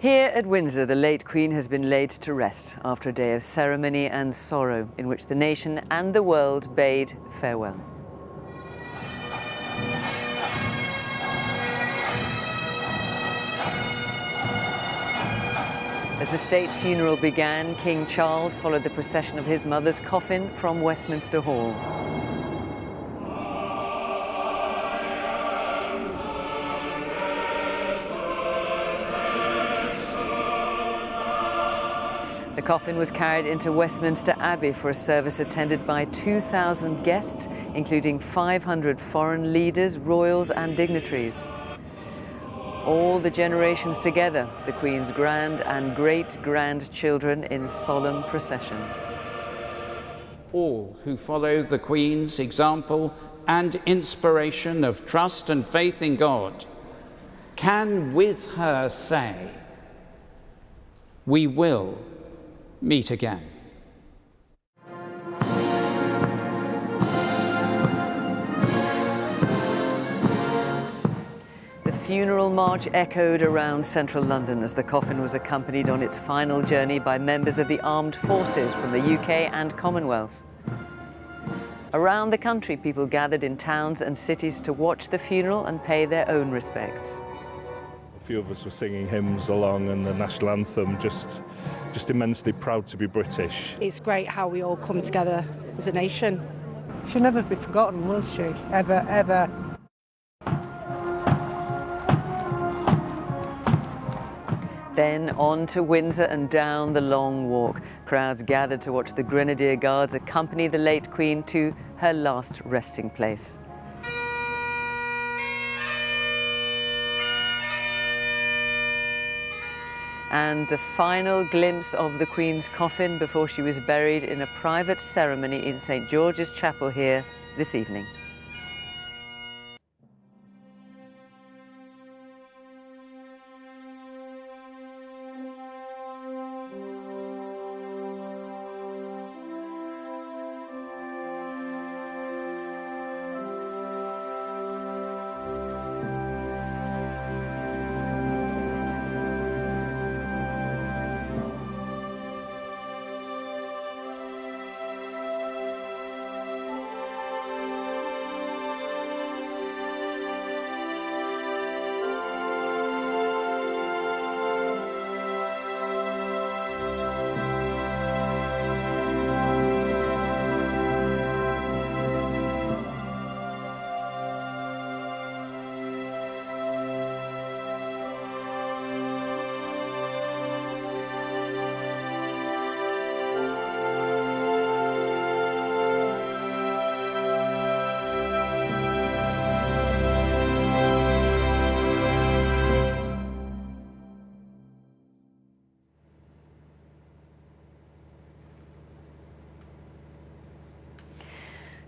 Here at Windsor, the late Queen has been laid to rest after a day of ceremony and sorrow in which the nation and the world bade farewell. As the state funeral began, King Charles followed the procession of his mother's coffin from Westminster Hall. The coffin was carried into Westminster Abbey for a service attended by 2,000 guests, including 500 foreign leaders, royals and dignitaries. All the generations together, the Queen's grand and great-grandchildren in solemn procession. All who follow the Queen's example and inspiration of trust and faith in God can with her say, "We will meet again." The funeral march echoed around central London as the coffin was accompanied on its final journey by members of the armed forces from the UK and Commonwealth. Around the country, people gathered in towns and cities to watch the funeral and pay their own respects. A few of us were singing hymns along and the national anthem, just immensely proud to be British. It's great how we all come together as a nation. She'll never be forgotten, will she? Ever, ever. Then on to Windsor and down the Long Walk. Crowds gathered to watch the Grenadier Guards accompany the late Queen to her last resting place. And the final glimpse of the Queen's coffin before she was buried in a private ceremony in St. George's Chapel here this evening.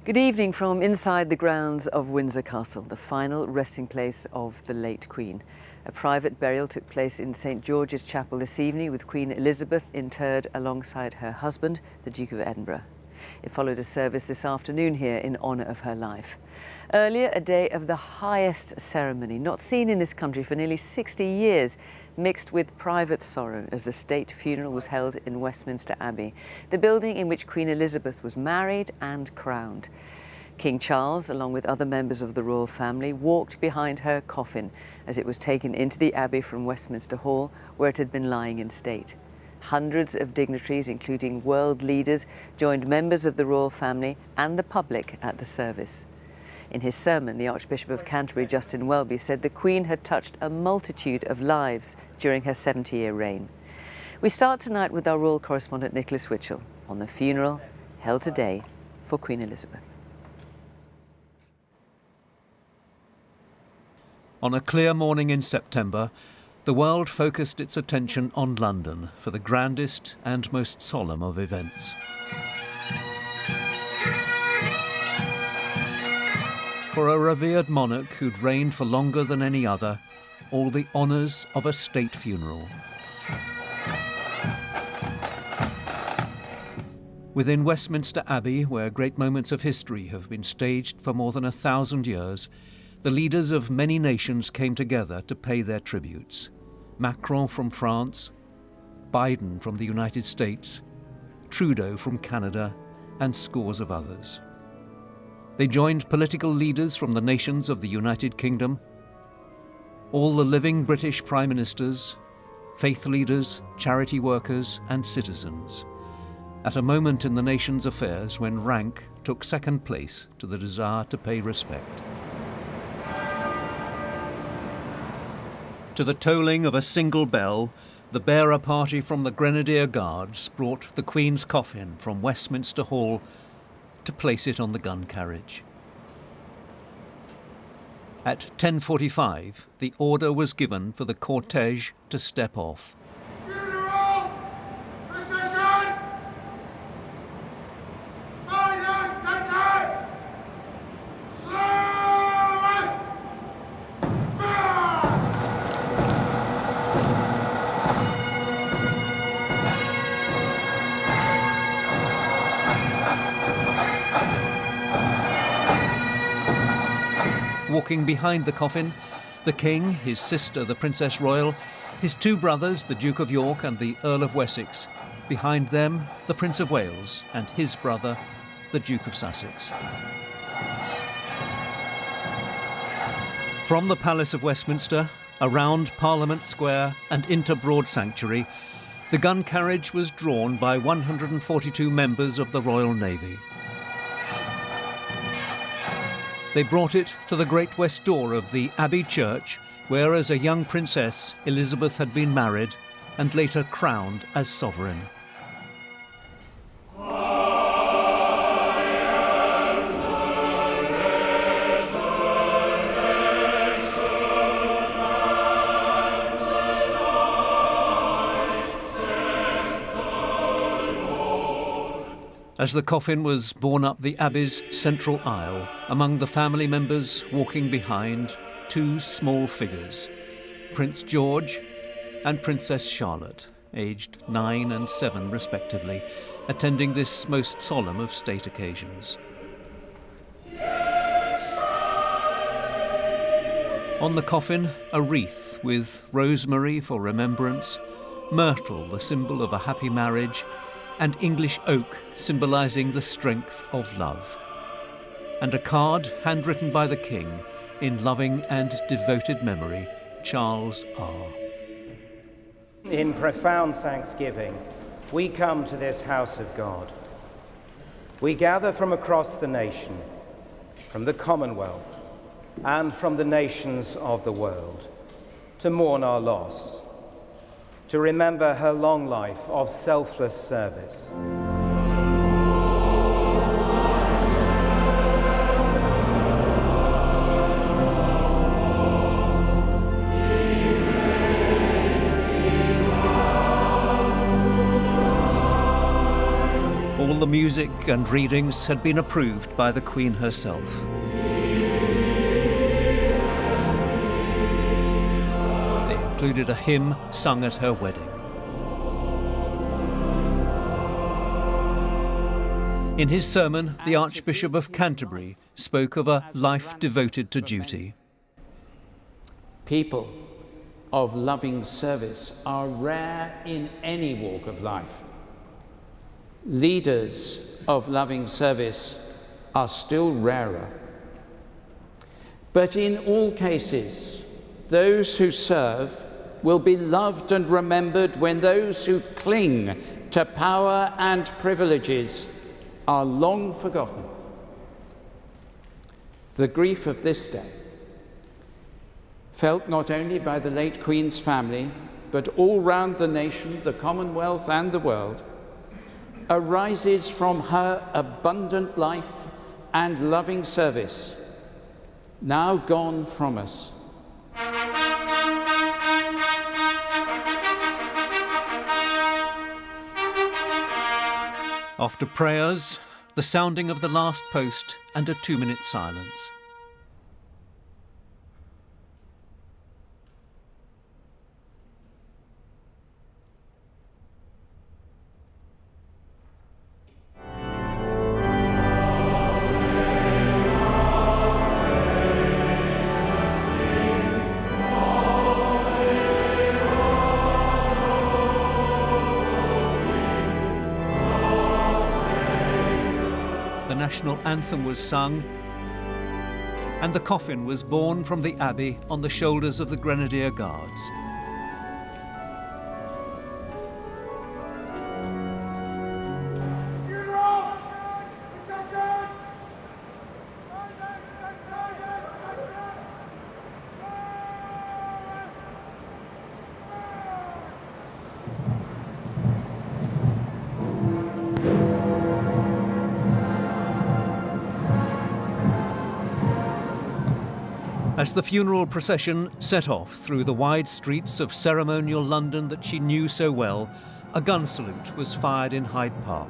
Good evening from inside the grounds of Windsor Castle, the final resting place of the late Queen. A private burial took place in St. George's Chapel this evening with Queen Elizabeth interred alongside her husband, the Duke of Edinburgh. It followed a service this afternoon here in honour of her life. Earlier, a day of the highest ceremony, not seen in this country for nearly 60 years, mixed with private sorrow as the state funeral was held in Westminster Abbey, the building in which Queen Elizabeth was married and crowned. King Charles, along with other members of the royal family, walked behind her coffin as it was taken into the Abbey from Westminster Hall, where it had been lying in state. Hundreds of dignitaries, including world leaders, joined members of the royal family and the public at the service. In his sermon, the Archbishop of Canterbury, Justin Welby, said the Queen had touched a multitude of lives during her 70-year reign. We start tonight with our royal correspondent Nicholas Witchell on the funeral held today for Queen Elizabeth. On a clear morning in September, the world focused its attention on London for the grandest and most solemn of events. For a revered monarch who'd reigned for longer than any other, all the honours of a state funeral. Within Westminster Abbey, where great moments of history have been staged for more than 1,000 years, the leaders of many nations came together to pay their tributes. Macron from France, Biden from the United States, Trudeau from Canada, and scores of others. They joined political leaders from the nations of the United Kingdom, all the living British Prime Ministers, faith leaders, charity workers, and citizens, at a moment in the nation's affairs when rank took second place to the desire to pay respect. To the tolling of a single bell, the bearer party from the Grenadier Guards brought the Queen's coffin from Westminster Hall to place it on the gun carriage. At 10:45, the order was given for the cortege to step off. Funeral procession! Minus 10! Slowly! March! Walking behind the coffin, the King, his sister, the Princess Royal, his two brothers, the Duke of York and the Earl of Wessex. Behind them, the Prince of Wales and his brother, the Duke of Sussex. From the Palace of Westminster, around Parliament Square and into Broad Sanctuary, the gun carriage was drawn by 142 members of the Royal Navy. They brought it to the great west door of the Abbey Church, where as a young princess, Elizabeth had been married and later crowned as sovereign. As the coffin was borne up the Abbey's central aisle, among the family members walking behind, two small figures, Prince George and Princess Charlotte, aged 9 and 7 respectively, attending this most solemn of state occasions. On the coffin, a wreath with rosemary for remembrance, myrtle, the symbol of a happy marriage, and English oak, symbolising the strength of love. And a card handwritten by the King in loving and devoted memory, Charles R. In profound thanksgiving, we come to this house of God. We gather from across the nation, from the Commonwealth, and from the nations of the world, to mourn our loss, to remember her long life of selfless service. All the music and readings had been approved by the Queen herself. Included a hymn sung at her wedding. In his sermon, the Archbishop of Canterbury spoke of a life devoted to duty. People of loving service are rare in any walk of life. Leaders of loving service are still rarer. But in all cases, those who serve will be loved and remembered when those who cling to power and privileges are long forgotten. The grief of this day, felt not only by the late Queen's family, but all round the nation, the Commonwealth and the world, arises from her abundant life and loving service, now gone from us. After prayers, the sounding of the last post and a 2-minute silence. national anthem was sung, and the coffin was borne from the abbey on the shoulders of the Grenadier Guards. As the funeral procession set off through the wide streets of ceremonial London that she knew so well, a gun salute was fired in Hyde Park.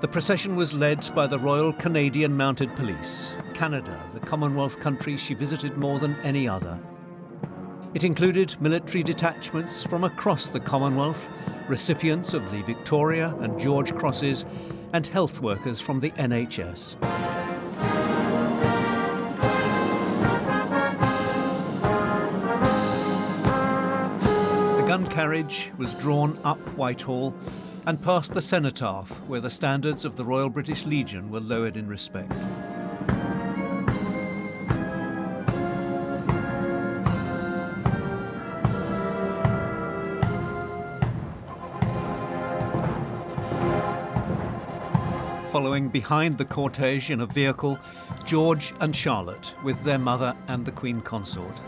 The procession was led by the Royal Canadian Mounted Police, Canada, the Commonwealth country she visited more than any other. It included military detachments from across the Commonwealth, recipients of the Victoria and George Crosses, and health workers from the NHS. The gun carriage was drawn up Whitehall and past the cenotaph, where the standards of the Royal British Legion were lowered in respect. Following behind the cortege in a vehicle, George and Charlotte with their mother and the Queen Consort.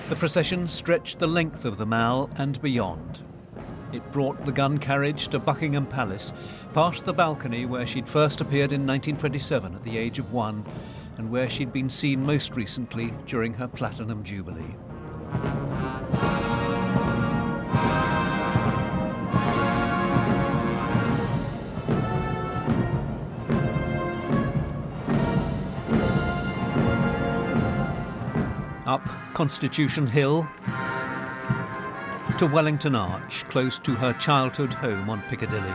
The procession stretched the length of the Mall and beyond. It brought the gun carriage to Buckingham Palace, past the balcony where she'd first appeared in 1927 at the age of 1, and where she'd been seen most recently during her Platinum Jubilee. Up Constitution Hill to Wellington Arch, close to her childhood home on Piccadilly.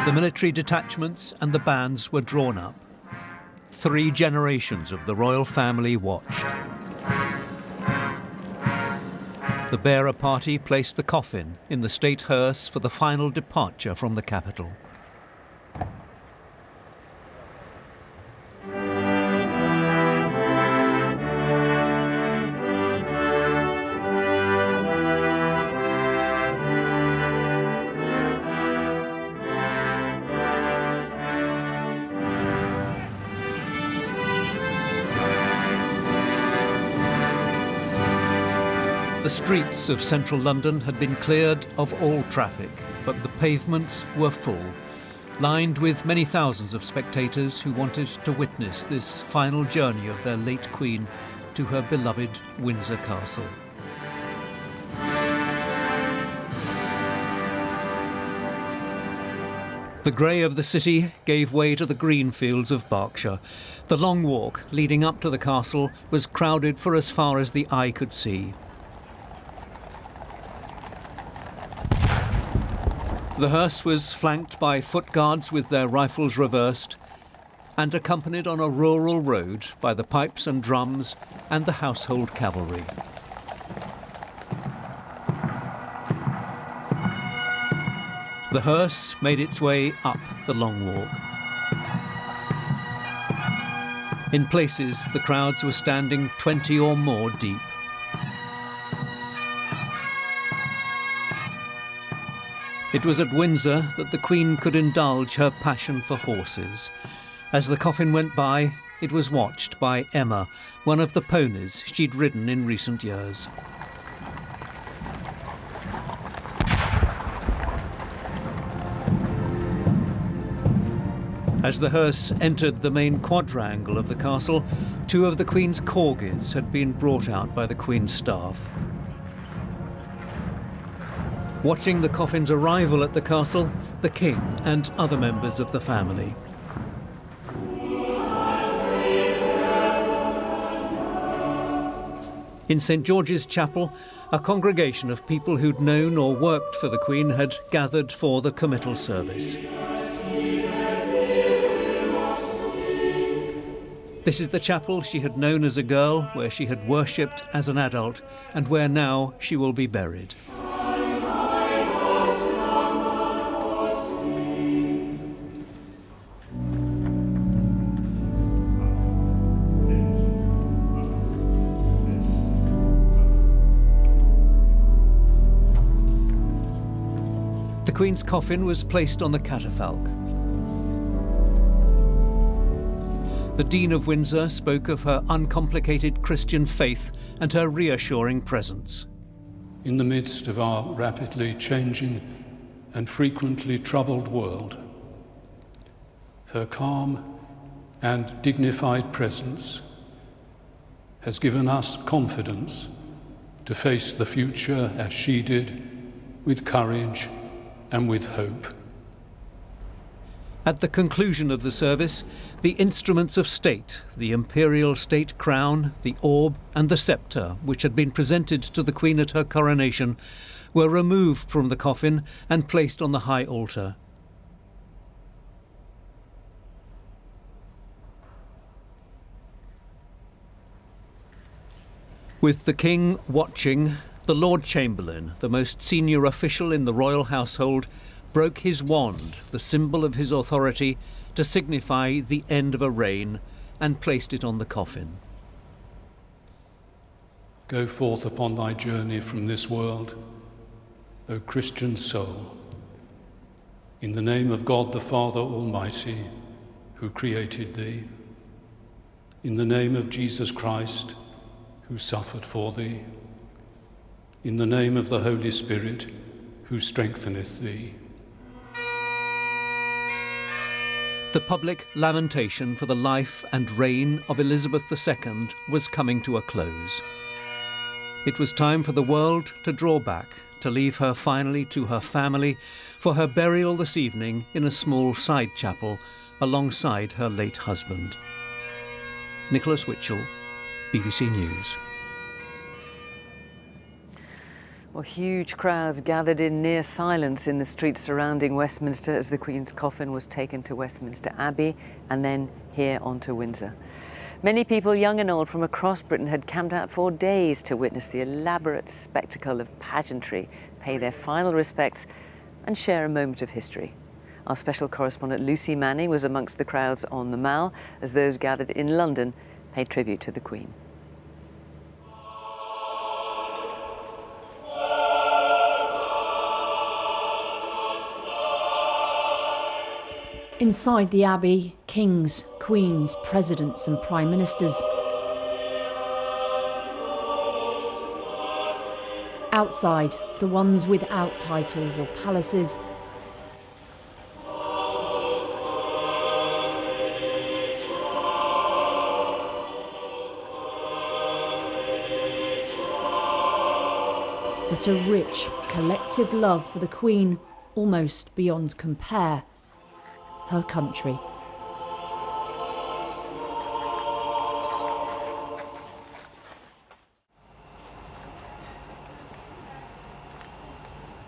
The military detachments and the bands were drawn up. 3 generations of the royal family watched. The bearer party placed the coffin in the state hearse for the final departure from the capital. The streets of central London had been cleared of all traffic, but the pavements were full, lined with many thousands of spectators who wanted to witness this final journey of their late Queen to her beloved Windsor Castle. The grey of the city gave way to the green fields of Berkshire. The long walk leading up to the castle was crowded for as far as the eye could see. The hearse was flanked by foot guards with their rifles reversed and accompanied on a rural road by the pipes and drums and the household cavalry. The hearse made its way up the long walk. In places, the crowds were standing 20 or more deep. It was at Windsor that the Queen could indulge her passion for horses. As the coffin went by, it was watched by Emma, one of the ponies she'd ridden in recent years. As the hearse entered the main quadrangle of the castle, 2 of the Queen's corgis had been brought out by the Queen's staff. Watching the coffin's arrival at the castle, the King and other members of the family. In St George's Chapel, a congregation of people who'd known or worked for the Queen had gathered for the committal service. This is the chapel she had known as a girl, where she had worshipped as an adult, and where now she will be buried. The Queen's coffin was placed on the catafalque. The Dean of Windsor spoke of her uncomplicated Christian faith and her reassuring presence. In the midst of our rapidly changing and frequently troubled world, her calm and dignified presence has given us confidence to face the future as she did, with courage and with hope. At the conclusion of the service, the instruments of state, the imperial state crown, the orb and the sceptre, which had been presented to the Queen at her coronation, were removed from the coffin and placed on the high altar. With the King watching, the Lord Chamberlain, the most senior official in the royal household, broke his wand, the symbol of his authority, to signify the end of a reign, and placed it on the coffin. Go forth upon thy journey from this world, O Christian soul, in the name of God the Father Almighty, who created thee, in the name of Jesus Christ, who suffered for thee, in the name of the Holy Spirit, who strengtheneth thee. The public lamentation for the life and reign of Elizabeth II was coming to a close. It was time for the world to draw back, to leave her finally to her family for her burial this evening in a small side chapel alongside her late husband. Nicholas Witchell, BBC News. Well, huge crowds gathered in near silence in the streets surrounding Westminster as the Queen's coffin was taken to Westminster Abbey and then here onto Windsor. Many people, young and old, from across Britain had camped out for days to witness the elaborate spectacle of pageantry, pay their final respects and share a moment of history. Our special correspondent Lucy Manning was amongst the crowds on the Mall as those gathered in London paid tribute to the Queen. Inside the Abbey, kings, queens, presidents and prime ministers. Outside, the ones without titles or palaces. But a rich, collective love for the Queen, almost beyond compare. Her country.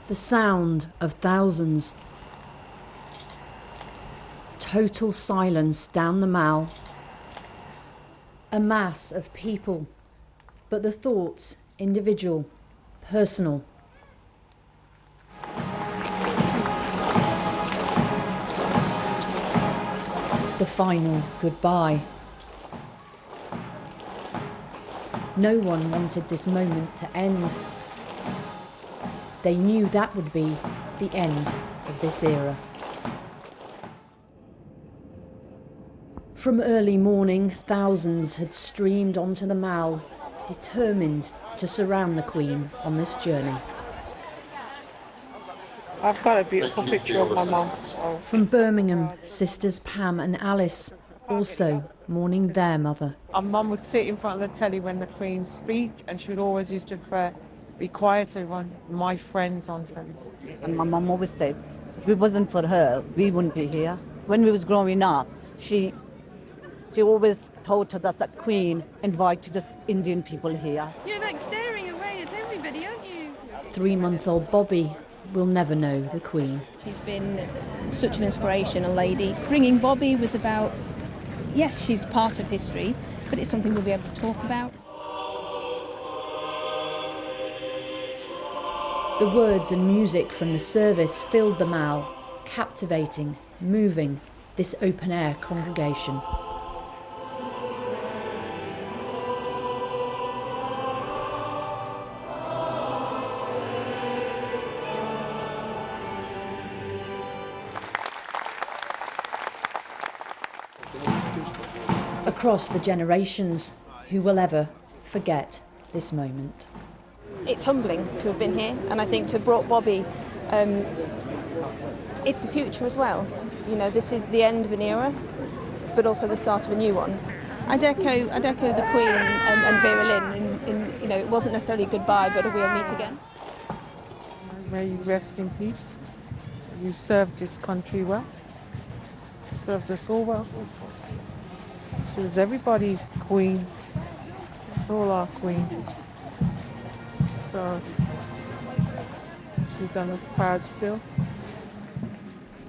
The sound of thousands. Total silence down the Mall. A mass of people, but the thoughts individual, personal. The final goodbye. No one wanted this moment to end. They knew that would be the end of this era. From early morning, thousands had streamed onto the Mall, determined to surround the Queen on this journey. I've got a beautiful picture of my mum. So. From Birmingham, sisters Pam and Alice, also mourning their mother. Our mum would sit in front of the telly when the Queen speak, and she would always used to be quiet around my friends on telly. And my mum always said, if it wasn't for her, we wouldn't be here. When we was growing up, she She always told us that the Queen invited us Indian people here. You're like staring away at everybody, aren't you? 3-month-old Bobby will never know the Queen. She's been such an inspiration, a lady. Bringing Bobby was about, yes, she's part of history, but it's something we'll be able to talk about. The words and music from the service filled the Mall, captivating, moving this open-air congregation. Across the generations, who will ever forget this moment? It's humbling to have been here, and I think to have brought Bobby, it's the future as well. You know, this is the end of an era, but also the start of a new one. I'd echo the Queen and Vera Lynn in, you know, it wasn't necessarily a goodbye, but a we'll meet again. May you rest in peace. You served this country well. You served us all well. She was everybody's queen, all our queen. So she's done us proud still.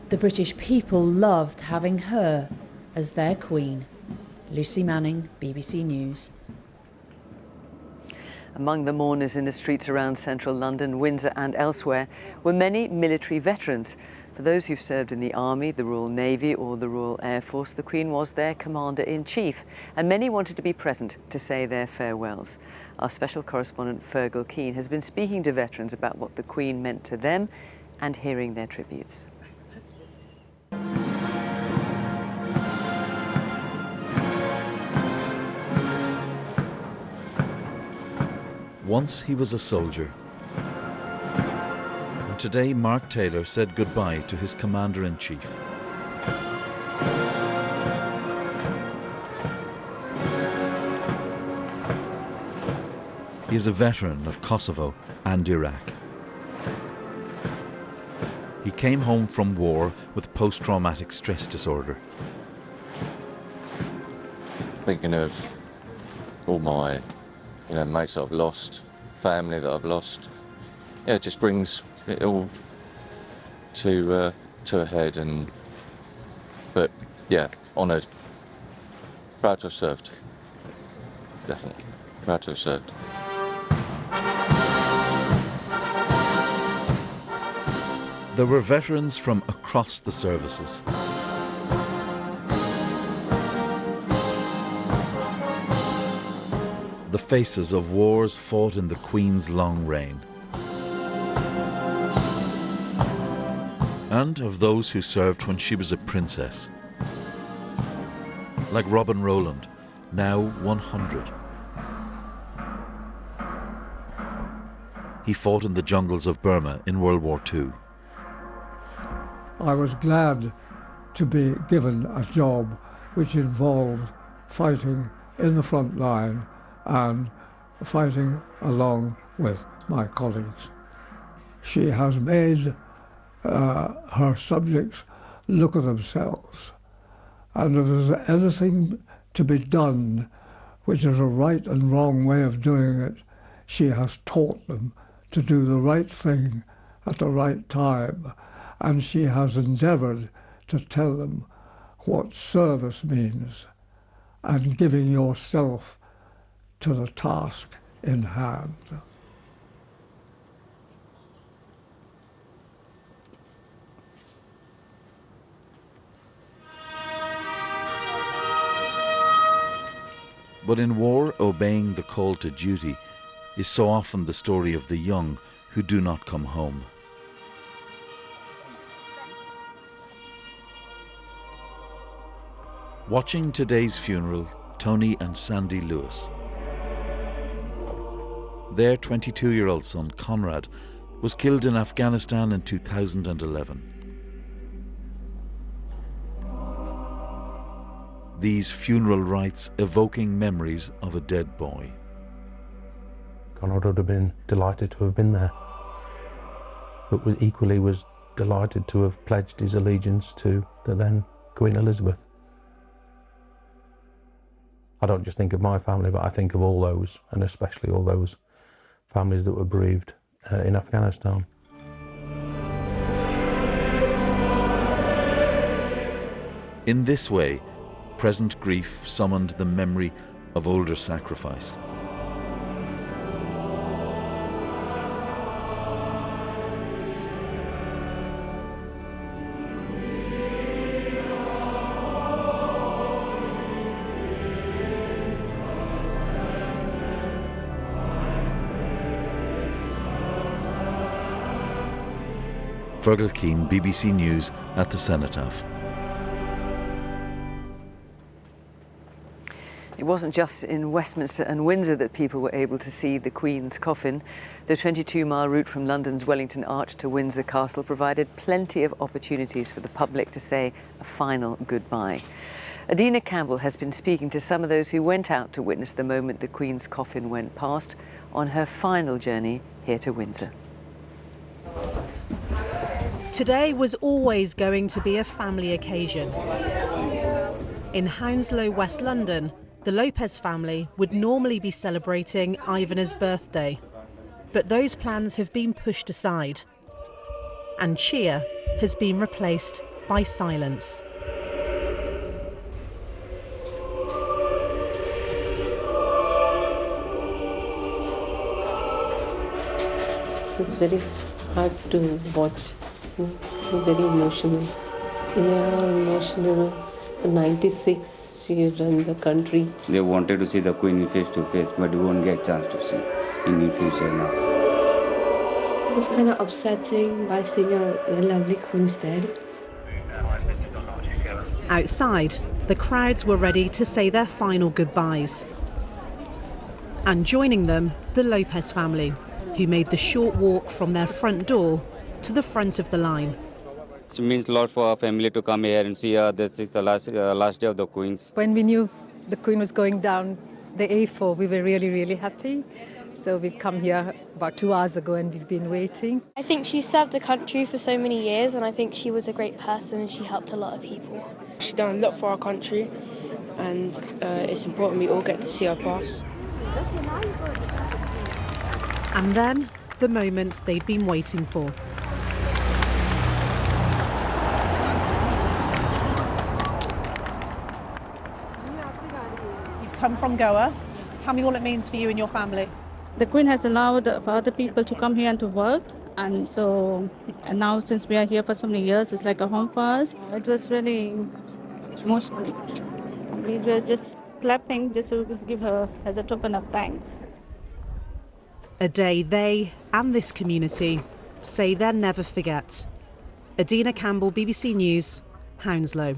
The British people loved having her as their queen. Lucy Manning, BBC News. Among the mourners in the streets around central London, Windsor and elsewhere were many military veterans. For those who've served in the Army, the Royal Navy or the Royal Air Force, the Queen was their Commander-in-Chief, and many wanted to be present to say their farewells. Our special correspondent Fergal Keane has been speaking to veterans about what the Queen meant to them and hearing their tributes. Once he was a soldier. And today Mark Taylor said goodbye to his Commander-in-Chief. He is a veteran of Kosovo and Iraq. He came home from war with post-traumatic stress disorder. Thinking of all my mates that I've lost, family that I've lost. Yeah, it just brings it all to a head. But yeah, honoured, proud to have served. Definitely, proud to have served. There were veterans from across the services. The faces of wars fought in the Queen's long reign. And of those who served when she was a princess. Like Robin Rowland, now 100. He fought in the jungles of Burma in World War II. I was glad to be given a job which involved fighting in the front line and fighting along with my colleagues. She has made her subjects look at themselves, and if there's anything to be done which is a right and wrong way of doing it, she has taught them to do the right thing at the right time, and she has endeavoured to tell them what service means and giving yourself to the task in hand. But in war, obeying the call to duty is so often the story of the young who do not come home. Watching today's funeral, Tony and Sandy Lewis. Their 22-year-old son, Conrad, was killed in Afghanistan in 2011. These funeral rites evoking memories of a dead boy. Conrad would have been delighted to have been there, but equally was delighted to have pledged his allegiance to the then Queen Elizabeth. I don't just think of my family, but I think of all those, and especially all those families that were bereaved in Afghanistan. In this way, present grief summoned the memory of older sacrifice. Fergal Keane, BBC News at the Cenotaph. It wasn't just in Westminster and Windsor that people were able to see the Queen's coffin. The 22-mile route from London's Wellington Arch to Windsor Castle provided plenty of opportunities for the public to say a final goodbye. Adina Campbell has been speaking to some of those who went out to witness the moment the Queen's coffin went past on her final journey here to Windsor. Today was always going to be a family occasion. In Hounslow, West London, the Lopez family would normally be celebrating Ivana's birthday, but those plans have been pushed aside, and cheer has been replaced by silence. It's very hard to watch. Very emotional. Yeah, emotional. 96, she ran the country. They wanted to see the Queen face to face, but we won't get a chance to see in the future now. It was kind of upsetting by seeing a lovely Queen's dead. Outside, the crowds were ready to say their final goodbyes. And joining them, the Lopez family, who made the short walk from their front door to the front of the line. It means a lot for our family to come here and see this is the last day of the Queen's. When we knew the Queen was going down the A4, we were really, really happy. So we've come here about 2 hours ago and we've been waiting. I think she served the country for so many years, and I think she was a great person and she helped a lot of people. She's done a lot for our country, and it's important we all get to see her pass. And then, the moment they'd been waiting for. You've come from Goa. Tell me what it means for you and your family. The Queen has allowed for other people to come here and to work, and now since we are here for so many years, it's like a home for us. It was really emotional. We were just clapping just to give her as a token of thanks. A day they and this community say they'll never forget. Adina Campbell, BBC News, Hounslow.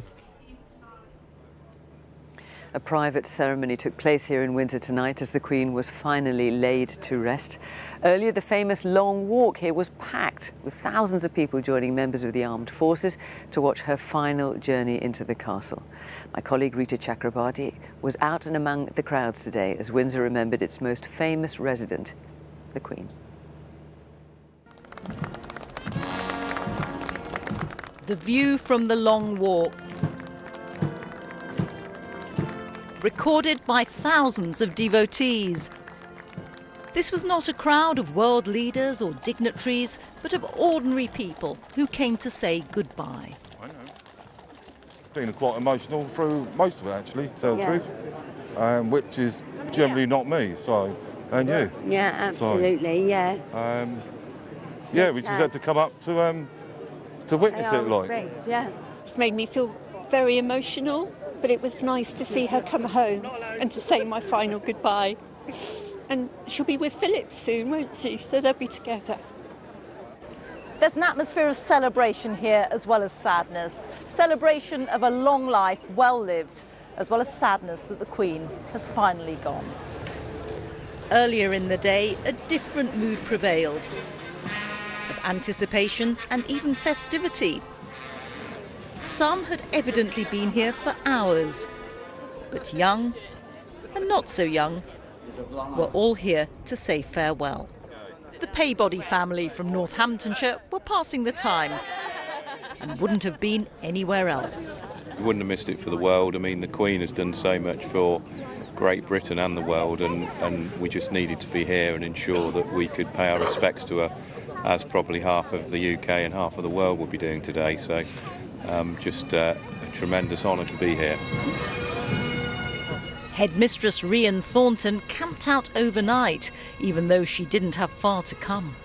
A private ceremony took place here in Windsor tonight as the Queen was finally laid to rest. Earlier, the famous Long Walk here was packed, with thousands of people joining members of the armed forces to watch her final journey into the castle. My colleague Rita Chakrabarti was out and among the crowds today as Windsor remembered its most famous resident, the Queen. The view from the Long Walk, recorded by thousands of devotees. This was not a crowd of world leaders or dignitaries, but of ordinary people who came to say goodbye. I know. Been quite emotional through most of it, actually, to tell the truth, which is generally not me, so, and you. Yeah, absolutely, yeah. Yeah, we just had to come up to witness it, like. Yeah. It's made me feel very emotional, but it was nice to see her come home and to say my final goodbye. And she'll be with Philip soon, won't she? So they'll be together. There's an atmosphere of celebration here as well as sadness. Celebration of a long life well lived, as well as sadness that the Queen has finally gone. Earlier in the day, a different mood prevailed, of anticipation and even festivity. Some had evidently been here for hours, but young and not so young were all here to say farewell. The Peabody family from Northamptonshire were passing the time and wouldn't have been anywhere else. We wouldn't have missed it for the world. I mean, the Queen has done so much for Great Britain and the world, and we just needed to be here and ensure that we could pay our respects to her, as probably half of the UK and half of the world will be doing today. So just a tremendous honour to be here. Headmistress Rhian Thornton camped out overnight, even though she didn't have far to come.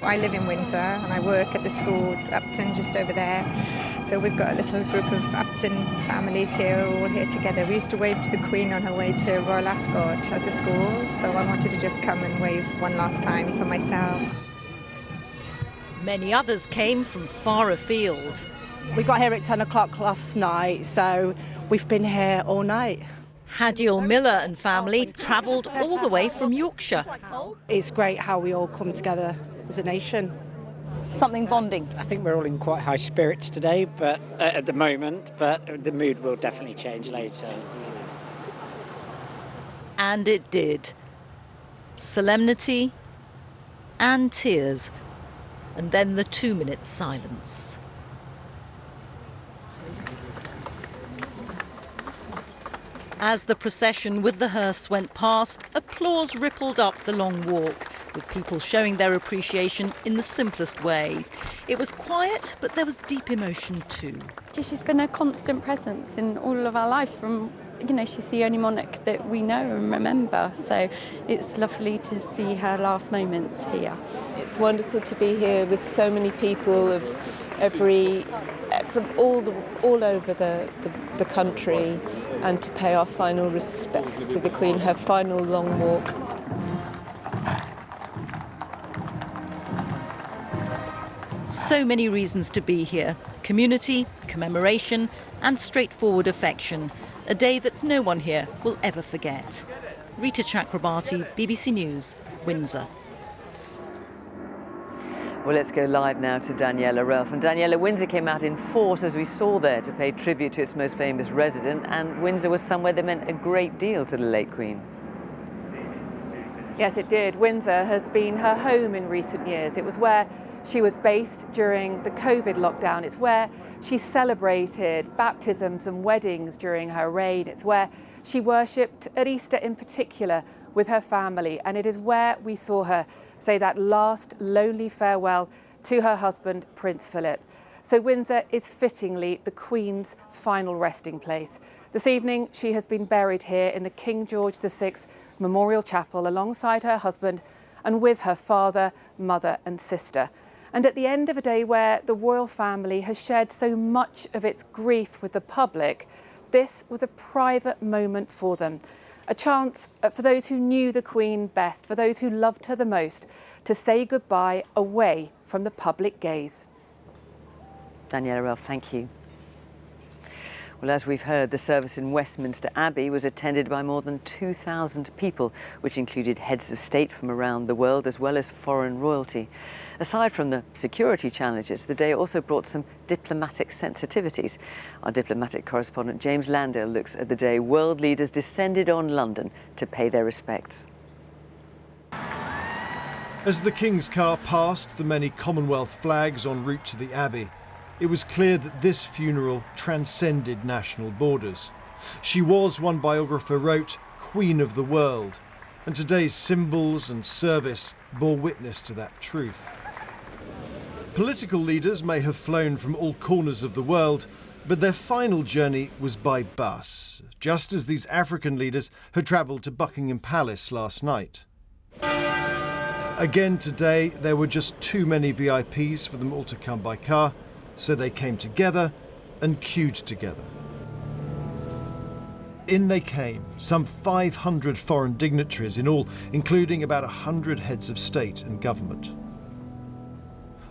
I live in Windsor and I work at the school, Upton, just over there. So we've got a little group of Upton families here, all here together. We used to wave to the Queen on her way to Royal Ascot as a school, so I wanted to just come and wave one last time for myself. Many others came from far afield. We got here at 10 o'clock last night, so we've been here all night. Hadiel Miller and family travelled all the way from Yorkshire. It's great how we all come together as a nation. Something bonding. I think we're all in quite high spirits today, but at the moment, but the mood will definitely change later. And it did. Solemnity and tears, and then the 2-minute silence. As the procession with the hearse went past, applause rippled up the long walk, with people showing their appreciation in the simplest way. It was quiet, but there was deep emotion too. She's been a constant presence in all of our lives from, she's the only monarch that we know and remember, so it's lovely to see her last moments here. It's wonderful to be here with so many people of from all over the country, and to pay our final respects to the Queen, her final long walk. So many reasons to be here. Community, commemoration and straightforward affection. A day that no one here will ever forget. Rita Chakrabarti, BBC News, Windsor. Well, let's go live now to Daniela Ralph. And Daniela, Windsor came out in force, as we saw there, to pay tribute to its most famous resident, and Windsor was somewhere that meant a great deal to the late Queen. Yes, it did. Windsor has been her home in recent years. It was where she was based during the COVID lockdown. It's where she celebrated baptisms and weddings during her reign. It's where she worshipped at Easter in particular with her family, and it is where we saw her say that last lonely farewell to her husband, Prince Philip. So Windsor is fittingly the Queen's final resting place. This evening, she has been buried here in the King George VI Memorial Chapel alongside her husband and with her father, mother and sister. And at the end of a day where the royal family has shared so much of its grief with the public, this was a private moment for them. A chance for those who knew the Queen best, for those who loved her the most, to say goodbye away from the public gaze. Daniela Ralph, thank you. Well, as we've heard, the service in Westminster Abbey was attended by more than 2,000 people, which included heads of state from around the world as well as foreign royalty. Aside from the security challenges, the day also brought some diplomatic sensitivities. Our diplomatic correspondent James Landale looks at the day world leaders descended on London to pay their respects. As the King's car passed the many Commonwealth flags en route to the Abbey, it was clear that this funeral transcended national borders. She was, one biographer wrote, Queen of the world, and today's symbols and service bore witness to that truth. Political leaders may have flown from all corners of the world, but their final journey was by bus, just as these African leaders had travelled to Buckingham Palace last night. Again today, there were just too many VIPs for them all to come by car, so they came together and queued together. In they came, some 500 foreign dignitaries in all, including about 100 heads of state and government.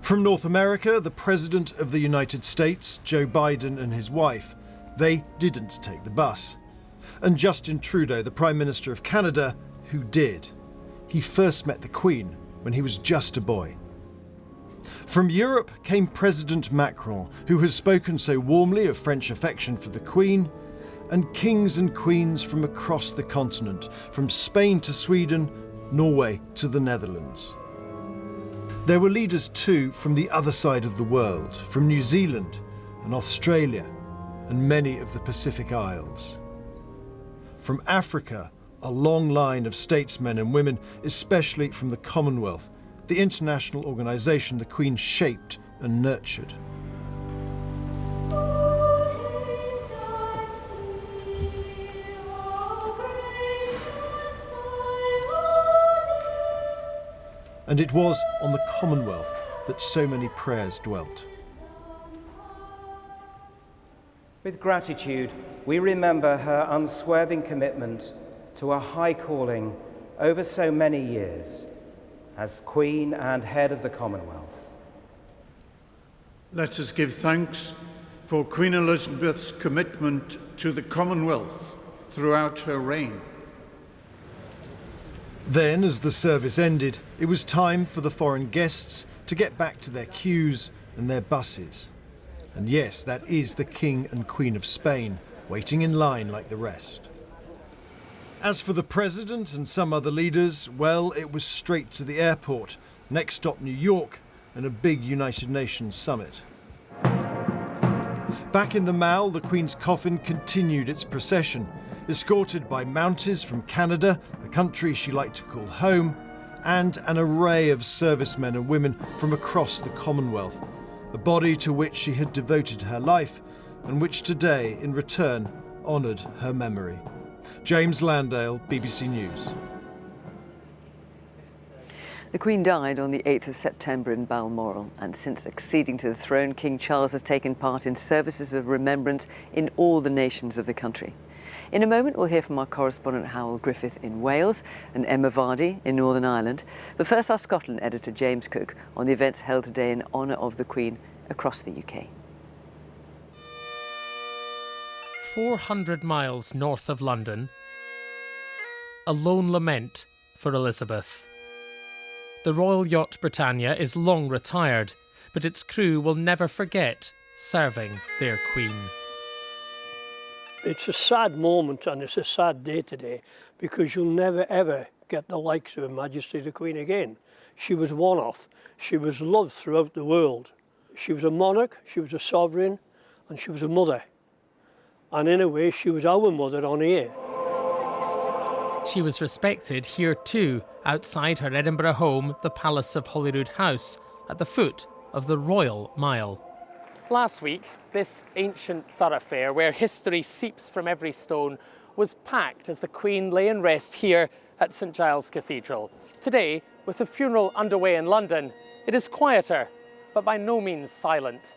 From North America, the President of the United States, Joe Biden, and his wife, they didn't take the bus. And Justin Trudeau, the Prime Minister of Canada, who did. He first met the Queen when he was just a boy. From Europe came President Macron, who has spoken so warmly of French affection for the Queen, and kings and queens from across the continent, from Spain to Sweden, Norway to the Netherlands. There were leaders too from the other side of the world, from New Zealand and Australia and many of the Pacific Isles. From Africa a long line of statesmen and women, especially from the Commonwealth, the international organisation the Queen shaped and nurtured. And it was on the Commonwealth that so many prayers dwelt. With gratitude, we remember her unswerving commitment to a high calling over so many years as Queen and head of the Commonwealth. Let us give thanks for Queen Elizabeth's commitment to the Commonwealth throughout her reign. Then, as the service ended, it was time for the foreign guests to get back to their queues and their buses. And yes, that is the King and Queen of Spain, waiting in line like the rest. As for the President and some other leaders, well, it was straight to the airport, next stop New York, and a big United Nations summit. Back in the Mall, the Queen's coffin continued its procession, escorted by Mounties from Canada, a country she liked to call home, and an array of servicemen and women from across the Commonwealth, a body to which she had devoted her life and which today, in return, honoured her memory. James Landale, BBC News. The Queen died on the 8th of September in Balmoral, and since acceding to the throne, King Charles has taken part in services of remembrance in all the nations of the country. In a moment, we'll hear from our correspondent Howell Griffith in Wales and Emma Vardy in Northern Ireland. But first, our Scotland editor James Cook on the events held today in honour of the Queen across the UK. 400 miles north of London, a lone lament for Elizabeth. The Royal Yacht Britannia is long retired, but its crew will never forget serving their Queen. It's a sad moment and it's a sad day today because you'll never ever get the likes of Her Majesty the Queen again. She was one of. She was loved throughout the world. She was a monarch, she was a sovereign, and she was a mother. And in a way, she was our mother on here. She was respected here too, outside her Edinburgh home, the Palace of Holyrood House, at the foot of the Royal Mile. Last week, this ancient thoroughfare, where history seeps from every stone, was packed as the Queen lay in rest here at St Giles Cathedral. Today, with the funeral underway in London, it is quieter, but by no means silent.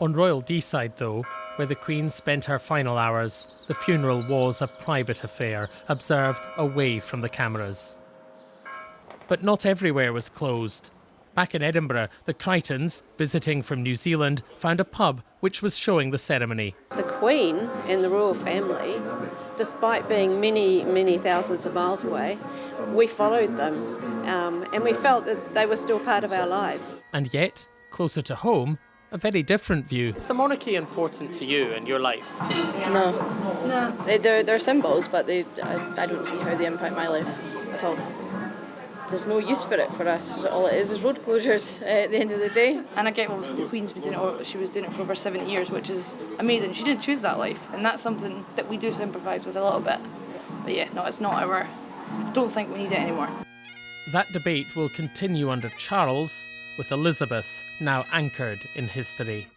On Royal Deeside, though, where the Queen spent her final hours, the funeral was a private affair, observed away from the cameras. But not everywhere was closed. Back in Edinburgh, the Crichtons, visiting from New Zealand, found a pub which was showing the ceremony. The Queen and the royal family, despite being many, many thousands of miles away, we followed them and we felt that they were still part of our lives. And yet, closer to home, a very different view. Is the monarchy important to you and your life? No. They're symbols, but I don't see how they impact my life at all. There's no use for it for us. All it is road closures at the end of the day. And I get, obviously, the Queen's been doing it, she was doing it for over 70 years, which is amazing. She didn't choose that life, and that's something that we do sympathise with a little bit. But yeah, no, it's not our... I don't think we need it anymore. That debate will continue under Charles, with Elizabeth now anchored in history.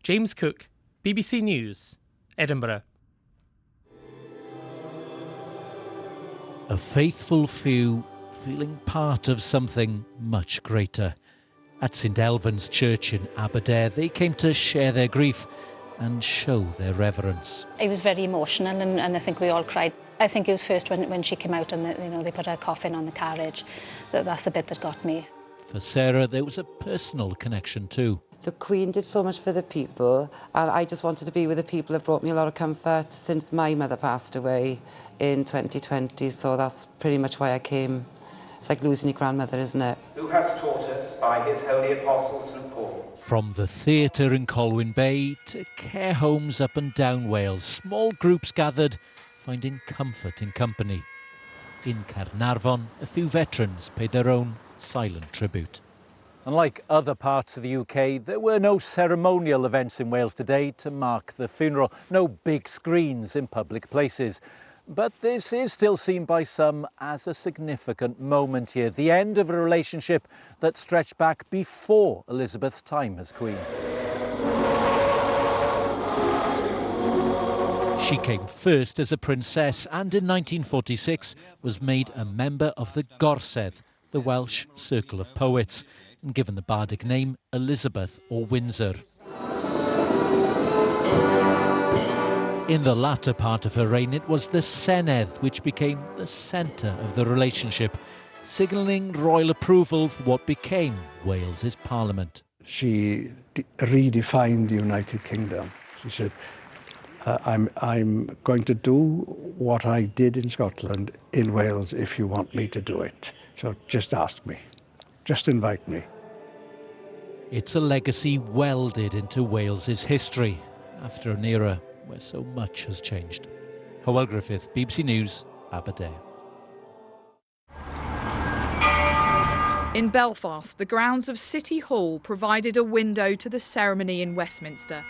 James Cook, BBC News, Edinburgh. A faithful few feeling part of something much greater. At St Elvan's Church in Aberdare, they came to share their grief and show their reverence. It was very emotional and I think we all cried. I think it was first when she came out and they put her coffin on the carriage. That's the bit that got me. For Sarah, there was a personal connection too. The Queen did so much for the people, and I just wanted to be with the people. It brought me a lot of comfort since my mother passed away in 2020, so that's pretty much why I came. It's like losing your grandmother, isn't it? Who has taught us by his holy apostle St Paul. From the theatre in Colwyn Bay to care homes up and down Wales, small groups gathered, finding comfort in company. In Caernarfon, a few veterans paid their own silent tribute. Unlike other parts of the UK, there were no ceremonial events in Wales today to mark the funeral, no big screens in public places. but this is still seen by some as a significant moment here, the end of a relationship that stretched back before Elizabeth's time as Queen. She came first as a princess and in 1946 was made a member of the Gorsedd, the Welsh Circle of Poets, and given the bardic name Elizabeth or Windsor. In the latter part of her reign, it was the Senedd which became the centre of the relationship, signalling royal approval for what became Wales's parliament. She redefined the United Kingdom. She said, I'm going to do what I did in Scotland in Wales if you want me to do it. So just ask me. Just invite me. It's a legacy welded into Wales's history after an era where so much has changed. Hywel Griffith, BBC News, Aberdare. In Belfast, the grounds of City Hall provided a window to the ceremony in Westminster.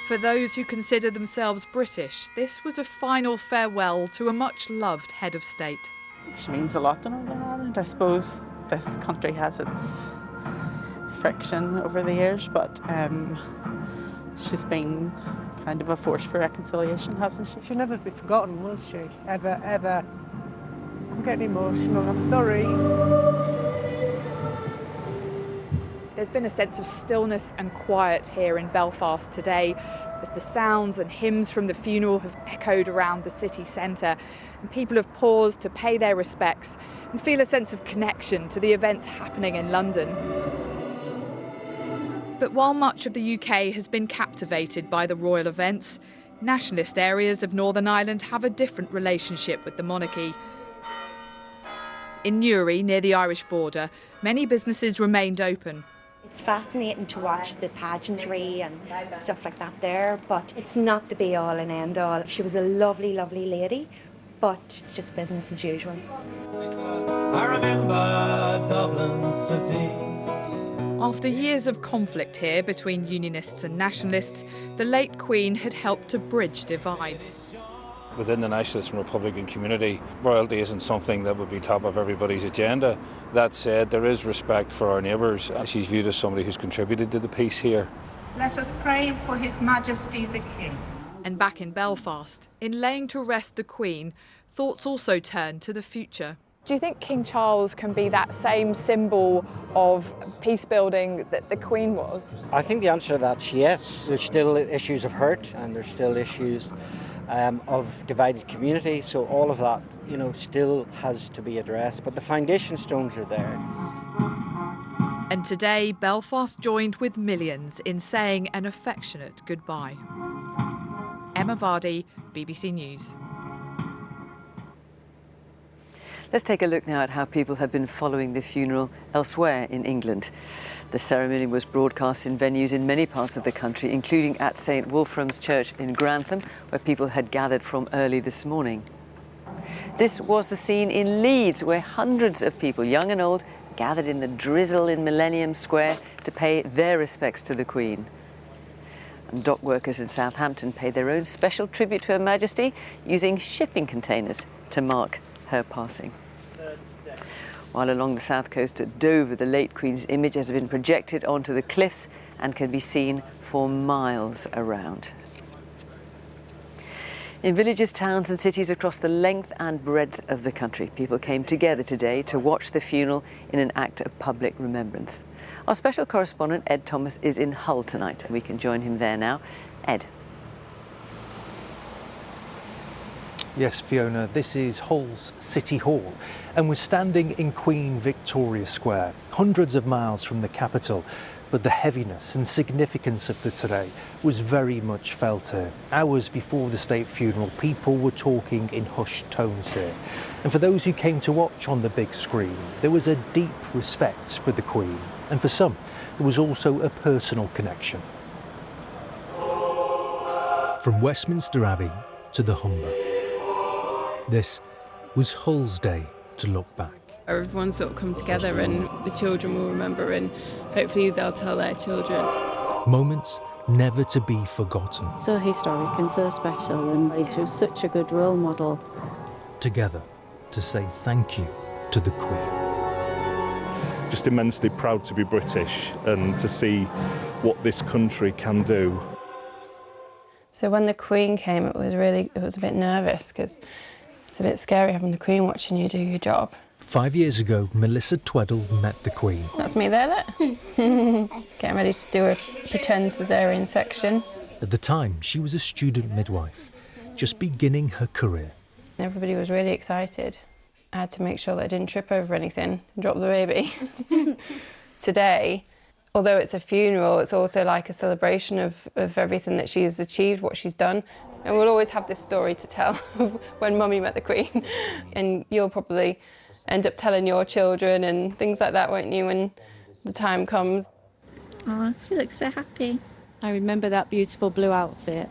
For those who consider themselves British, this was a final farewell to a much-loved head of state. She means a lot to Northern Ireland. I suppose this country has its friction over the years, but she's been kind of a force for reconciliation, hasn't she? She'll never be forgotten, will she? Ever, ever. I'm getting emotional, I'm sorry. There's been a sense of stillness and quiet here in Belfast today as the sounds and hymns from the funeral have echoed around the city centre and people have paused to pay their respects and feel a sense of connection to the events happening in London. But while much of the UK has been captivated by the royal events, nationalist areas of Northern Ireland have a different relationship with the monarchy. In Newry, near the Irish border, many businesses remained open. It's fascinating to watch the pageantry and stuff like that there, but it's not the be-all and end-all. She was a lovely, lovely lady, but it's just business as usual. I remember Dublin City. After years of conflict here between Unionists and Nationalists, the late Queen had helped to bridge divides. Within the nationalist and Republican community, royalty isn't something that would be top of everybody's agenda. That said, there is respect for our neighbours. She's viewed as somebody who's contributed to the peace here. Let us pray for His Majesty the King. And back in Belfast, in laying to rest the Queen, thoughts also turned to the future. Do you think King Charles can be that same symbol of peace building that the Queen was? I think the answer to that's yes. There's still issues of hurt and there's still issues of divided community, so all of that, still has to be addressed, but the foundation stones are there. And today, Belfast joined with millions in saying an affectionate goodbye. Emma Vardy, BBC News. Let's take a look now at how people have been following the funeral elsewhere in England. The ceremony was broadcast in venues in many parts of the country, including at St Wolfram's Church in Grantham, where people had gathered from early this morning. This was the scene in Leeds, where hundreds of people, young and old, gathered in the drizzle in Millennium Square to pay their respects to the Queen. And dock workers in Southampton paid their own special tribute to Her Majesty using shipping containers to mark her passing. While along the south coast at Dover, the late Queen's image has been projected onto the cliffs and can be seen for miles around. In villages, towns and cities across the length and breadth of the country, people came together today to watch the funeral in an act of public remembrance. Our special correspondent, Ed Thomas, is in Hull tonight, and we can join him there now. Ed. Yes, Fiona, this is Hull's City Hall, and we're standing in Queen Victoria Square, hundreds of miles from the capital. But the heaviness and significance of the today was very much felt here. Hours before the state funeral, people were talking in hushed tones here. And for those who came to watch on the big screen, there was a deep respect for the Queen. And for some, there was also a personal connection. From Westminster Abbey to the Humber, this was Hull's day to look back. Everyone sort of come together and the children will remember and hopefully they'll tell their children. Moments never to be forgotten. So historic and so special, and he's just such a good role model. Together to say thank you to the Queen. Just immensely proud to be British and to see what this country can do. So when the Queen came, it was a bit nervous because it's a bit scary having the Queen watching you do your job. 5 years ago, Melissa Tweddle met the Queen. That's me there, look. Getting ready to do a pretend cesarean section. At the time, she was a student midwife, just beginning her career. Everybody was really excited. I had to make sure that I didn't trip over anything and drop the baby. Today, although it's a funeral, it's also like a celebration of everything that she's achieved, what she's done. And we'll always have this story to tell of when Mummy met the Queen. And you'll probably end up telling your children and things like that, won't you, when the time comes? Oh, she looks so happy. I remember that beautiful blue outfit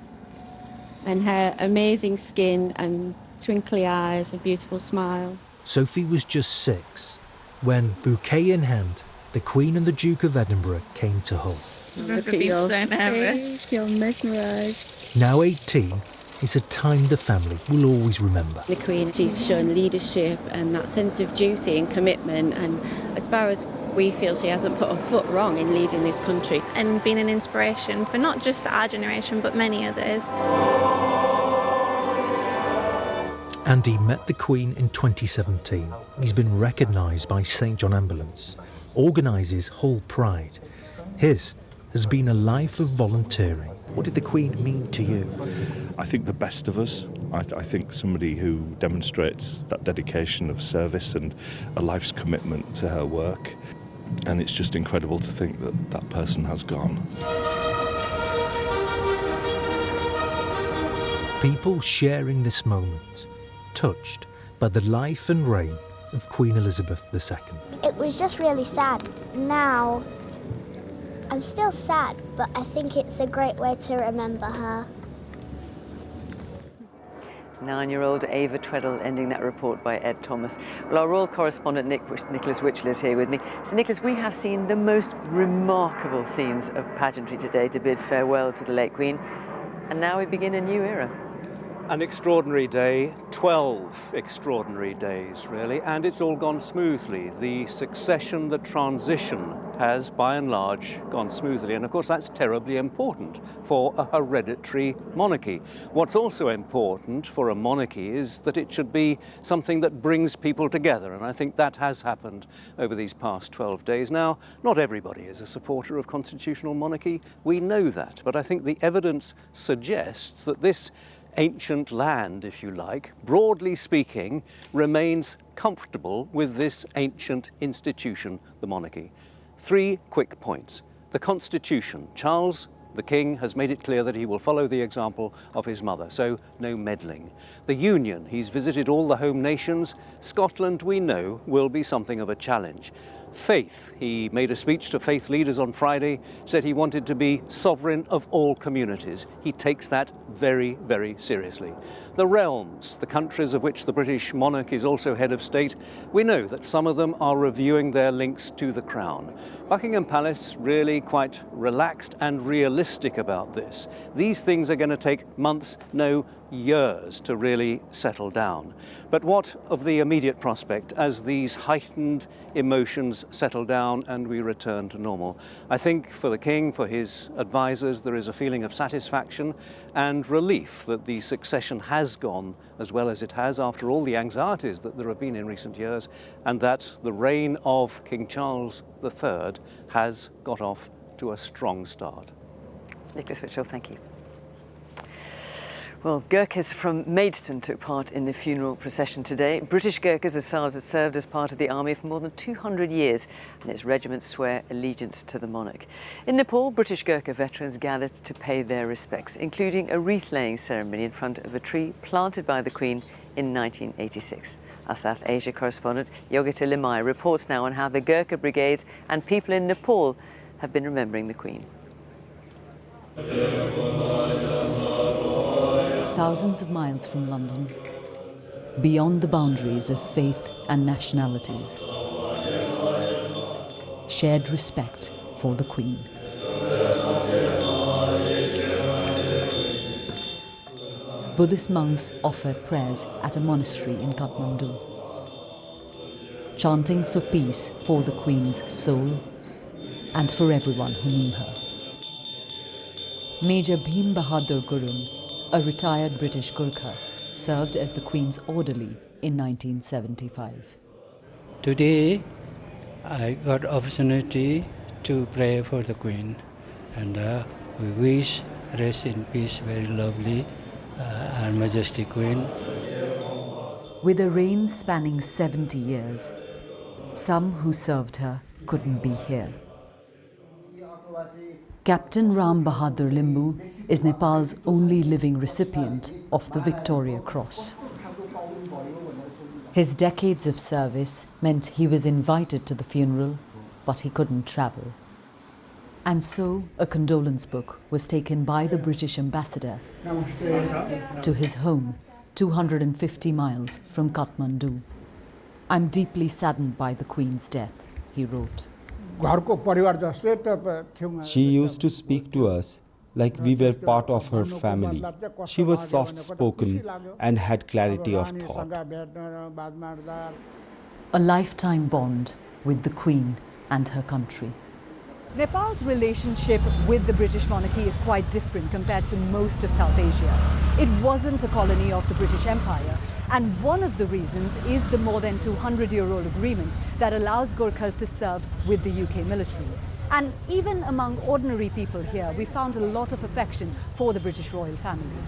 and her amazing skin and twinkly eyes, a beautiful smile. Sophie was just 6 when, bouquet in hand, the Queen and the Duke of Edinburgh came to Hull. Look at your face, you're mesmerised. Now 18, it's a time the family will always remember. The Queen, she's shown leadership and that sense of duty and commitment, and as far as we feel, she hasn't put a foot wrong in leading this country. And been an inspiration for not just our generation, but many others. Andy met the Queen in 2017. He's been recognised by St John Ambulance, organises Hull Pride. His has been a life of volunteering. What did the Queen mean to you? I think the best of us. I think somebody who demonstrates that dedication of service and a life's commitment to her work. And it's just incredible to think that that person has gone. People sharing this moment, touched by the life and reign of Queen Elizabeth II. It was just really sad. Now, I'm still sad, but I think it's a great way to remember her. 9-year-old Ava Tweddle ending that report by Ed Thomas. Well, our royal correspondent Nicholas Witchell is here with me. So Nicholas, we have seen the most remarkable scenes of pageantry today to bid farewell to the late Queen, and now we begin a new era. An extraordinary day, 12 extraordinary days really, and it's all gone smoothly. The succession, the transition has by and large gone smoothly, and of course that's terribly important for a hereditary monarchy. What's also important for a monarchy is that it should be something that brings people together, and I think that has happened over these past 12 days. Now, not everybody is a supporter of constitutional monarchy, we know that, but I think the evidence suggests that this ancient land, if you like, broadly speaking, remains comfortable with this ancient institution, the monarchy. 3 quick points. The Constitution. Charles, the King, has made it clear that he will follow the example of his mother, so no meddling. The Union. He's visited all the home nations. Scotland, we know, will be something of a challenge. Faith. He made a speech to faith leaders on Friday, said he wanted to be sovereign of all communities. He takes that very, very seriously. The realms, the countries of which the British monarch is also head of state, we know that some of them are reviewing their links to the crown. Buckingham Palace really quite relaxed and realistic about this. These things are going to take months, no, years to really settle down. But what of the immediate prospect as these heightened emotions settle down and we return to normal? I think for the King, for his advisors, there is a feeling of satisfaction and relief that the succession has gone as well as it has after all the anxieties that there have been in recent years, and that the reign of King Charles III has got off to a strong start. Nicholas Witchell, thank you. Well, Gurkhas from Maidstone took part in the funeral procession today. British Gurkhas have served as part of the army for more than 200 years, and its regiments swear allegiance to the monarch. In Nepal, British Gurkha veterans gathered to pay their respects, including a wreath-laying ceremony in front of a tree planted by the Queen in 1986. Our South Asia correspondent, Yogita Limai, reports now on how the Gurkha brigades and people in Nepal have been remembering the Queen. Thousands of miles from London, beyond the boundaries of faith and nationalities. Shared respect for the Queen. Buddhist monks offer prayers at a monastery in Kathmandu, chanting for peace for the Queen's soul and for everyone who knew her. Major Bhim Bahadur Gurung, a retired British Gurkha, served as the Queen's orderly in 1975. Today, I got opportunity to pray for the Queen, and we wish rest in peace, very lovely, Her Majesty Queen. With a reign spanning 70 years, some who served her couldn't be here. Captain Ram Bahadur Limbu is Nepal's only living recipient of the Victoria Cross. His decades of service meant he was invited to the funeral, but he couldn't travel. And so a condolence book was taken by the British ambassador to his home, 250 miles from Kathmandu. "I'm deeply saddened by the Queen's death," he wrote. She used to speak to us like we were part of her family. She was soft-spoken and had clarity of thought. A lifetime bond with the Queen and her country. Nepal's relationship with the British monarchy is quite different compared to most of South Asia. It wasn't a colony of the British Empire, and one of the reasons is the more than 200-year-old agreement that allows Gurkhas to serve with the UK military. And even among ordinary people here, we found a lot of affection for the British royal family.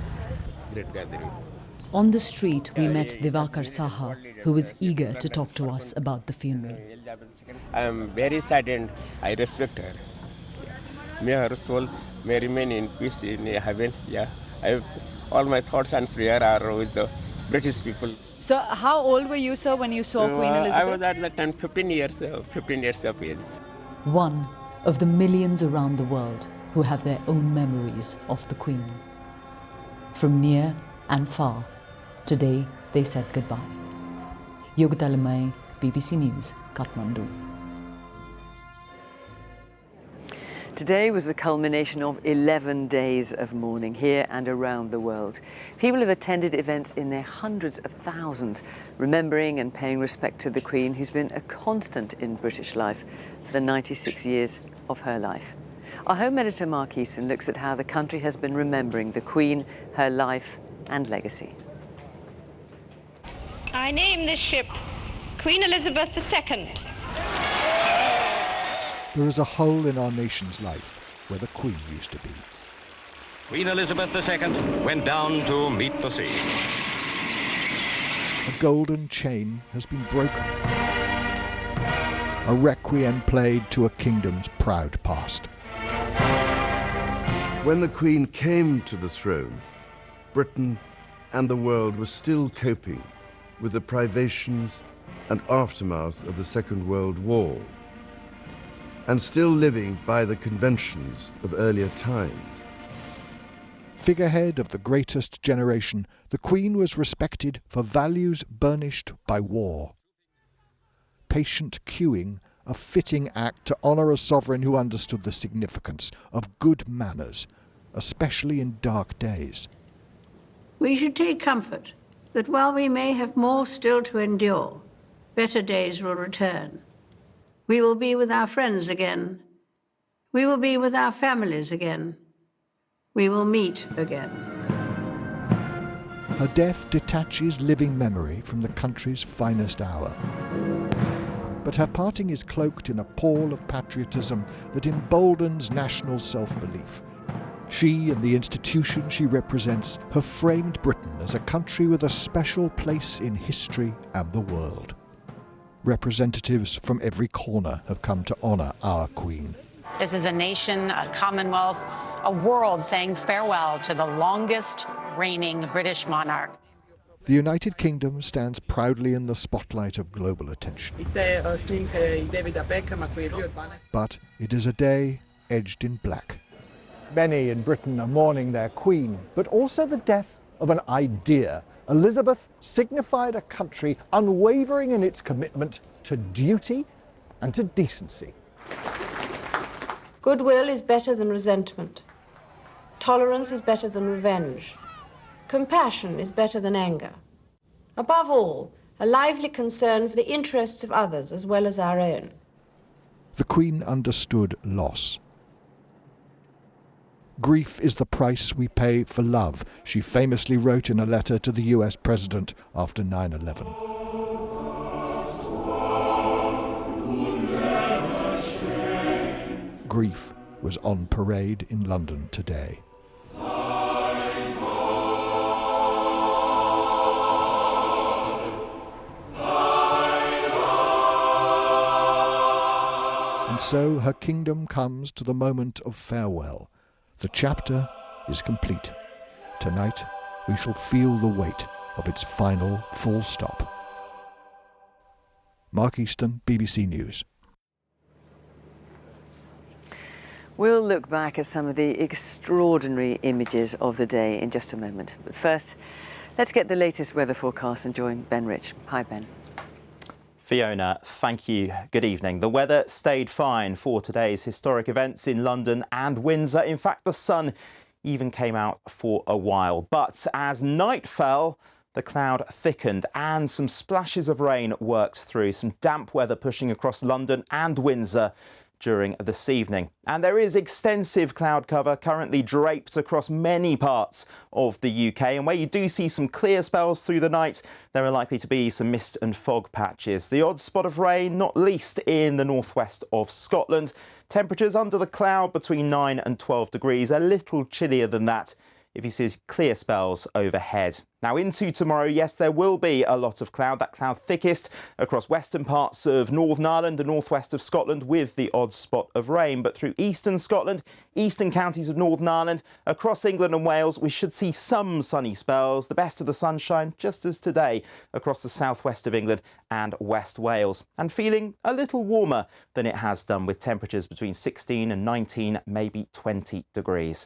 On the street, we met Divakar Saha, who was eager to talk to us about the funeral. I am very saddened. I respect her. May her soul may remain in peace in heaven. All my thoughts and prayer are with the British people. So how old were you, sir, when you saw Queen Elizabeth? I was at the time 15 years of age. One of the millions around the world who have their own memories of the Queen. From near and far, today they said goodbye. Yogita Limay, BBC News, Kathmandu. Today was the culmination of 11 days of mourning here and around the world. People have attended events in their hundreds of thousands, remembering and paying respect to the Queen, who's been a constant in British life for the 96 years of her life. Our home editor Mark Easton looks at how the country has been remembering the Queen, her life and legacy. I name this ship Queen Elizabeth II. There is a hole in our nation's life where the Queen used to be. Queen Elizabeth II went down to meet the sea. A golden chain has been broken. A requiem played to a kingdom's proud past. When the Queen came to the throne, Britain and the world were still coping with the privations and aftermath of the Second World War, and still living by the conventions of earlier times. Figurehead of the greatest generation, the Queen was respected for values burnished by war. Patient queuing, a fitting act to honour a sovereign who understood the significance of good manners, especially in dark days. We should take comfort that while we may have more still to endure, better days will return. We will be with our friends again. We will be with our families again. We will meet again. Her death detaches living memory from the country's finest hour. But her parting is cloaked in a pall of patriotism that emboldens national self-belief. She and the institution she represents have framed Britain as a country with a special place in history and the world. Representatives from every corner have come to honour our Queen. This is a nation, a commonwealth, a world saying farewell to the longest reigning British monarch. The United Kingdom stands proudly in the spotlight of global attention. But it is a day edged in black. Many in Britain are mourning their Queen, but also the death of an idea. Elizabeth signified a country unwavering in its commitment to duty and to decency. Goodwill is better than resentment. Tolerance is better than revenge. Compassion is better than anger. Above all, a lively concern for the interests of others as well as our own. The Queen understood loss. "Grief is the price we pay for love," she famously wrote in a letter to the US President after 9/11. Grief was on parade in London today. And so her kingdom comes to the moment of farewell. The chapter is complete. Tonight we shall feel the weight of its final full stop. Mark Easton, BBC News. We'll look back at some of the extraordinary images of the day in just a moment. But first, let's get the latest weather forecast and join Ben Rich. Hi, Ben. Fiona, thank you. Good evening. The weather stayed fine for today's historic events in London and Windsor. In fact, the sun even came out for a while. But as night fell, the cloud thickened and some splashes of rain worked through. Some damp weather pushing across London and Windsor during this evening. And there is extensive cloud cover currently draped across many parts of the UK. And where you do see some clear spells through the night, there are likely to be some mist and fog patches. The odd spot of rain, not least in the northwest of Scotland. Temperatures under the cloud between 9 and 12 degrees, a little chillier than that if you see clear spells overhead. Now into tomorrow, yes, there will be a lot of cloud, that cloud thickest across western parts of Northern Ireland, the northwest of Scotland, with the odd spot of rain. But through eastern Scotland, eastern counties of Northern Ireland, across England and Wales, we should see some sunny spells, the best of the sunshine, just as today, across the southwest of England and West Wales. And feeling a little warmer than it has done, with temperatures between 16 and 19, maybe 20 degrees.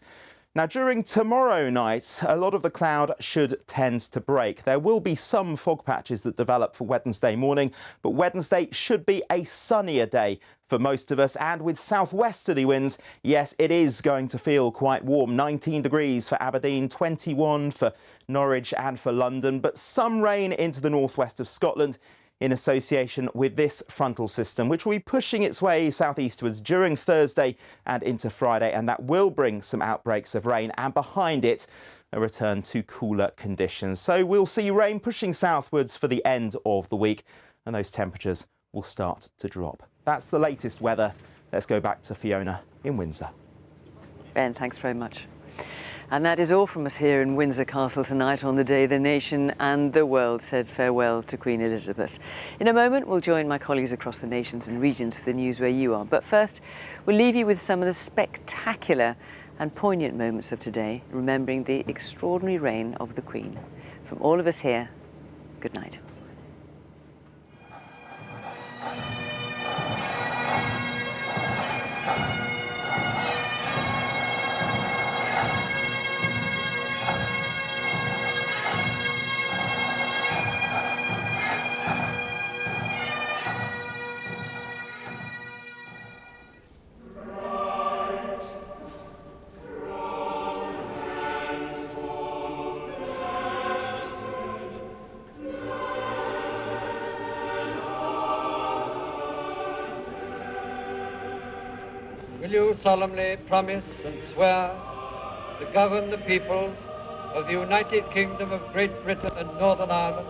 Now, during tomorrow night, a lot of the cloud should tend to break. There will be some fog patches that develop for Wednesday morning, but Wednesday should be a sunnier day for most of us. And with southwesterly winds, yes, it is going to feel quite warm. 19 degrees for Aberdeen, 21 for Norwich and for London, but some rain into the northwest of Scotland in association with this frontal system, which will be pushing its way southeastwards during Thursday and into Friday, and that will bring some outbreaks of rain, and behind it, a return to cooler conditions. So we'll see rain pushing southwards for the end of the week, and those temperatures will start to drop. That's the latest weather. Let's go back to Fiona in Windsor. Ben, thanks very much. And that is all from us here in Windsor Castle tonight, on the day the nation and the world said farewell to Queen Elizabeth. In a moment, we'll join my colleagues across the nations and regions for the news where you are. But first, we'll leave you with some of the spectacular and poignant moments of today, remembering the extraordinary reign of the Queen. From all of us here, good night. Will you solemnly promise and swear to govern the peoples of the United Kingdom of Great Britain and Northern Ireland?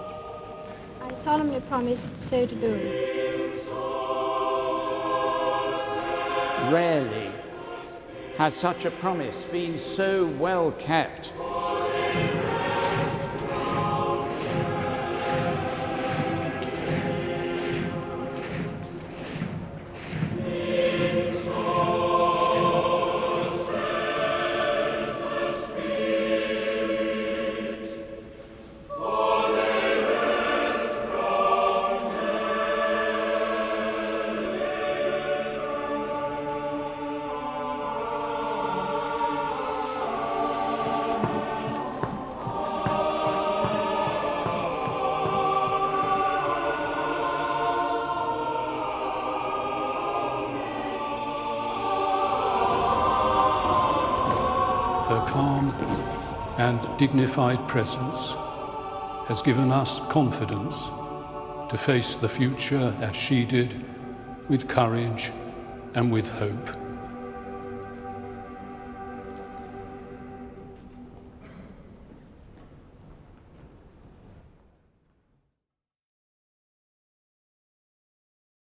I solemnly promise so to do. Rarely has such a promise been so well kept. Her calm and dignified presence has given us confidence to face the future as she did, with courage and with hope.